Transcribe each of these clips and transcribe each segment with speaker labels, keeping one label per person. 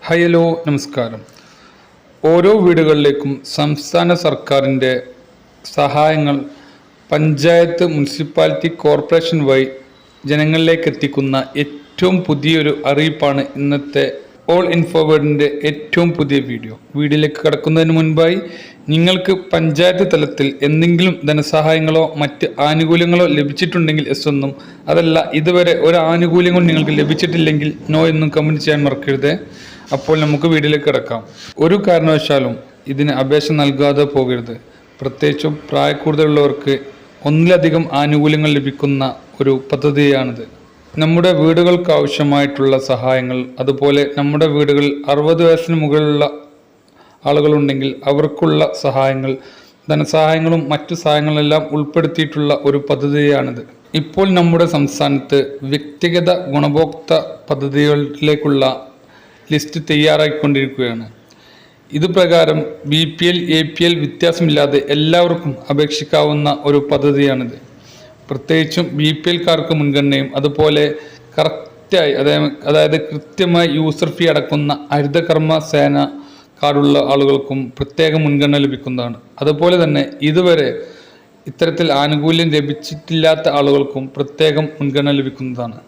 Speaker 1: Hello നമസ്കാരം. ഓരോ വീടുകളിലേക്കും സംസ്ഥാന സർക്കാരിൻ്റെ സഹായങ്ങൾ പഞ്ചായത്ത്, മുനിസിപ്പാലിറ്റി, കോർപ്പറേഷൻ വഴി ജനങ്ങളിലേക്ക് എത്തിക്കുന്ന ഏറ്റവും പുതിയൊരു അറിയിപ്പാണ് ഇന്നത്തെ ഓൾ ഇൻഫോ വേൾഡിൻ്റെ ഏറ്റവും പുതിയ വീഡിയോയിലേക്ക് കടക്കുന്നതിന് മുൻപായി നിങ്ങൾക്ക് പഞ്ചായത്ത് തലത്തിൽ എന്തെങ്കിലും ധനസഹായങ്ങളോ മറ്റ് ആനുകൂല്യങ്ങളോ ലഭിച്ചിട്ടുണ്ടെങ്കിൽ എസ് എന്നും, അതല്ല ഇതുവരെ ഒരു ആനുകൂല്യങ്ങളും നിങ്ങൾക്ക് ലഭിച്ചിട്ടില്ലെങ്കിൽ നോ എന്നും കമൻറ്റ് ചെയ്യാൻ മറക്കരുത്. അപ്പോൾ നമുക്ക് വീഡിയോയിലേക്ക് കിടക്കാം. ഒരു കാരണവശാലും ഇതിന് അപേക്ഷ നൽകാതെ പോകരുത്. പ്രത്യേകിച്ചും പ്രായക്കൂടുതലുള്ളവർക്ക് ഒന്നിലധികം ആനുകൂല്യങ്ങൾ ലഭിക്കുന്ന ഒരു പദ്ധതിയാണിത്. നമ്മുടെ വീടുകൾക്ക് ആവശ്യമായിട്ടുള്ള സഹായങ്ങൾ, അതുപോലെ നമ്മുടെ വീടുകളിൽ 60 വയസ്സിന് മുകളിലുള്ള ആളുകളുണ്ടെങ്കിൽ അവർക്കുള്ള സഹായങ്ങൾ, ധനസഹായങ്ങളും മറ്റു സഹായങ്ങളെല്ലാം ഉൾപ്പെടുത്തിയിട്ടുള്ള ഒരു പദ്ധതിയാണിത്. ഇപ്പോൾ നമ്മുടെ സംസ്ഥാനത്ത് വ്യക്തിഗത ഗുണഭോക്തൃ പദ്ധതികളിലേക്കുള്ള ലിസ്റ്റ് തയ്യാറാക്കിക്കൊണ്ടിരിക്കുകയാണ്. ഇതുപ്രകാരം BPL, APL വ്യത്യാസമില്ലാതെ എല്ലാവർക്കും അപേക്ഷിക്കാവുന്ന ഒരു പദ്ധതിയാണിത്. പ്രത്യേകിച്ചും BPL-കാർക്ക് മുൻഗണനയും, അതുപോലെ കറക്റ്റായി അതായത് കൃത്യമായി യൂസർ ഫീ അടക്കുന്ന ഹരിതകർമ്മ സേന കാർഡുള്ള ആളുകൾക്കും പ്രത്യേക മുൻഗണന ലഭിക്കുന്നതാണ്. അതുപോലെ തന്നെ ഇതുവരെ ഇത്തരത്തിൽ ആനുകൂല്യം ലഭിച്ചിട്ടില്ലാത്ത ആളുകൾക്കും പ്രത്യേകം മുൻഗണന ലഭിക്കുന്നതാണ്.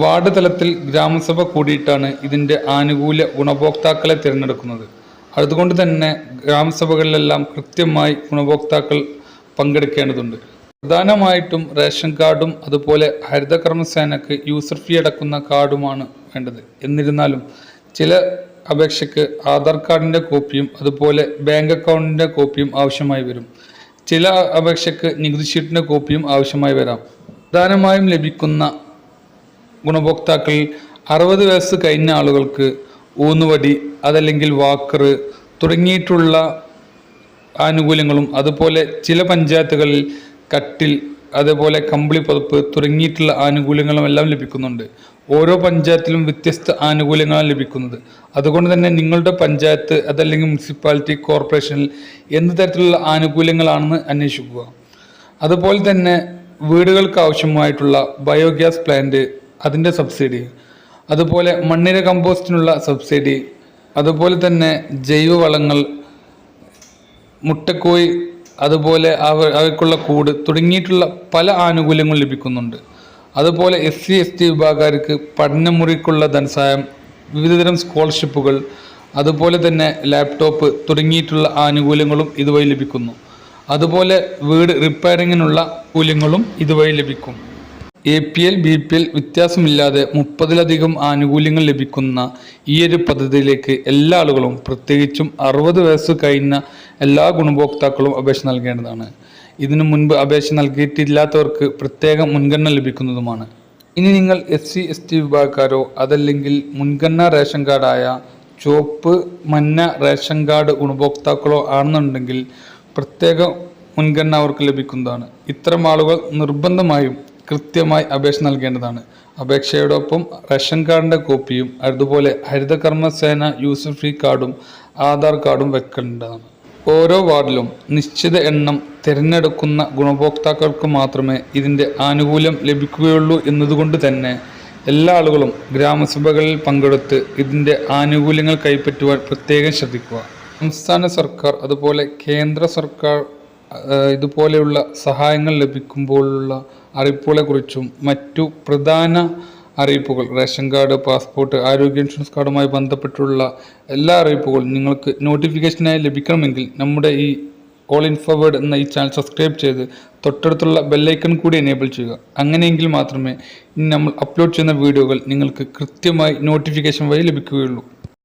Speaker 1: വാർഡ് തലത്തിൽ ഗ്രാമസഭ കൂടിയിട്ടാണ് ഇതിൻ്റെ ആനുകൂല്യ ഗുണഭോക്താക്കളെ തിരഞ്ഞെടുക്കുന്നത്. അതുകൊണ്ട് തന്നെ ഗ്രാമസഭകളിലെല്ലാം കൃത്യമായി ഗുണഭോക്താക്കൾ പങ്കെടുക്കേണ്ടതുണ്ട്. പ്രധാനമായിട്ടും റേഷൻ കാർഡും അതുപോലെ ഹരിതകർമ്മസേനയ്ക്ക് യൂസർ ഫീ അടക്കുന്ന കാർഡുമാണ് വേണ്ടത്. എന്നിരുന്നാലും ചില അപേക്ഷയ്ക്ക് ആധാർ കാർഡിൻ്റെ കോപ്പിയും അതുപോലെ ബാങ്ക് അക്കൗണ്ടിൻ്റെ കോപ്പിയും ആവശ്യമായി വരും. ചില അപേക്ഷയ്ക്ക് നികുതി ഷീറ്റിൻ്റെ കോപ്പിയും ആവശ്യമായി വരാം. പ്രധാനമായും ലഭിക്കുന്ന ഗുണഭോക്താക്കളിൽ 60 വയസ്സ് കഴിഞ്ഞ ആളുകൾക്ക് ഊന്നുവടി, അതല്ലെങ്കിൽ വാക്കർ തുടങ്ങിയിട്ടുള്ള ആനുകൂല്യങ്ങളും, അതുപോലെ ചില പഞ്ചായത്തുകളിൽ കട്ടിൽ, അതേപോലെ കമ്പിളി പുതപ്പ് തുടങ്ങിയിട്ടുള്ള ആനുകൂല്യങ്ങളും എല്ലാം ലഭിക്കുന്നുണ്ട്. ഓരോ പഞ്ചായത്തിലും വ്യത്യസ്ത ആനുകൂല്യങ്ങളാണ് ലഭിക്കുന്നത്. അതുകൊണ്ട് തന്നെ നിങ്ങളുടെ പഞ്ചായത്ത്, അതല്ലെങ്കിൽ മുനിസിപ്പാലിറ്റി, കോർപ്പറേഷനിൽ എന്ത് തരത്തിലുള്ള ആനുകൂല്യങ്ങളാണെന്ന് അന്വേഷിക്കുക. അതുപോലെ തന്നെ വീടുകൾക്ക് ആവശ്യമായിട്ടുള്ള ബയോഗ്യാസ് പ്ലാന്റ്, അതിൻ്റെ സബ്സിഡി, അതുപോലെ മണ്ണിര കമ്പോസ്റ്റിനുള്ള സബ്സിഡി, അതുപോലെ തന്നെ ജൈവവളങ്ങൾ, മുട്ടക്കോഴി, അതുപോലെ അവയ്ക്കുള്ള കൂട് തുടങ്ങിയിട്ടുള്ള പല ആനുകൂല്യങ്ങളും ലഭിക്കുന്നുണ്ട്. അതുപോലെ SC, ST വിഭാഗക്കാർക്ക് പഠനമുറിക്കുള്ള ധനസഹായം, വിവിധതരം സ്കോളർഷിപ്പുകൾ, അതുപോലെ തന്നെ ലാപ്ടോപ്പ് തുടങ്ങിയിട്ടുള്ള ആനുകൂല്യങ്ങളും ഇതുവഴി ലഭിക്കുന്നു. അതുപോലെ വീട് റിപ്പയറിങ്ങിനുള്ള ആനുകൂല്യങ്ങളും ഇതുവഴി ലഭിക്കും. APL, BPL വ്യത്യാസമില്ലാതെ 30-ലധികം ആനുകൂല്യങ്ങൾ ലഭിക്കുന്ന ഈ ഒരു പദ്ധതിയിലേക്ക് എല്ലാ ആളുകളും, പ്രത്യേകിച്ചും 60 വയസ്സ് കഴിഞ്ഞ എല്ലാ ഗുണഭോക്താക്കളും അപേക്ഷ നൽകേണ്ടതാണ്. ഇതിനു മുൻപ് അപേക്ഷ നൽകിയിട്ടില്ലാത്തവർക്ക് പ്രത്യേക മുൻഗണന ലഭിക്കുന്നതുമാണ്. ഇനി നിങ്ങൾ SC, ST വിഭാഗക്കാരോ അതല്ലെങ്കിൽ മുൻഗണന റേഷൻ കാർഡായ ചുവപ്പ്, മഞ്ഞ റേഷൻ കാർഡ് ഗുണഭോക്താക്കളോ ആണെന്നുണ്ടെങ്കിൽ പ്രത്യേക മുൻഗണന അവർക്ക് ലഭിക്കുന്നതാണ്. ഇത്തരം ആളുകൾ നിർബന്ധമായും കൃത്യമായി അപേക്ഷ നൽകേണ്ടതാണ്. അപേക്ഷയോടൊപ്പം റേഷൻ കാർഡിൻ്റെ കോപ്പിയും, അതുപോലെ ഹരിതകർമ്മ സേന യൂസർ ഫീ കാർഡും ആധാർ കാർഡും വെക്കേണ്ടതാണ്. ഓരോ വാർഡിലും നിശ്ചിത എണ്ണം തിരഞ്ഞെടുക്കുന്ന ഗുണഭോക്താക്കൾക്ക് മാത്രമേ ഇതിൻ്റെ ആനുകൂല്യം ലഭിക്കുകയുള്ളൂ എന്നതുകൊണ്ട് തന്നെ എല്ലാ ആളുകളും ഗ്രാമസഭകളിൽ പങ്കെടുത്ത് ഇതിൻ്റെ ആനുകൂല്യങ്ങൾ കൈപ്പറ്റുവാൻ പ്രത്യേകം ശ്രദ്ധിക്കുക. സംസ്ഥാന സർക്കാർ, അതുപോലെ കേന്ദ്ര സർക്കാർ ഇതുപോലെയുള്ള സഹായങ്ങൾ ലഭിക്കുമ്പോഴുള്ള അറിയിപ്പുകളെക്കുറിച്ചും മറ്റു പ്രധാന അറിയിപ്പുകൾ, റേഷൻ കാർഡ്, പാസ്പോർട്ട്, ആരോഗ്യ ഇൻഷുറൻസ് കാർഡുമായി ബന്ധപ്പെട്ടുള്ള എല്ലാ അറിയിപ്പുകളും നിങ്ങൾക്ക് നോട്ടിഫിക്കേഷനായി ലഭിക്കണമെങ്കിൽ നമ്മുടെ ഈ ഓൾ ഇൻഫോ വേൾഡ് എന്ന ഈ ചാനൽ സബ്സ്ക്രൈബ് ചെയ്ത് തൊട്ടടുത്തുള്ള ബെല്ലൈക്കൺ കൂടി എനേബിൾ ചെയ്യുക. അങ്ങനെയെങ്കിൽ മാത്രമേ ഇനി നമ്മൾ അപ്ലോഡ് ചെയ്യുന്ന വീഡിയോകൾ നിങ്ങൾക്ക് കൃത്യമായി നോട്ടിഫിക്കേഷൻ വഴി ലഭിക്കുകയുള്ളൂ.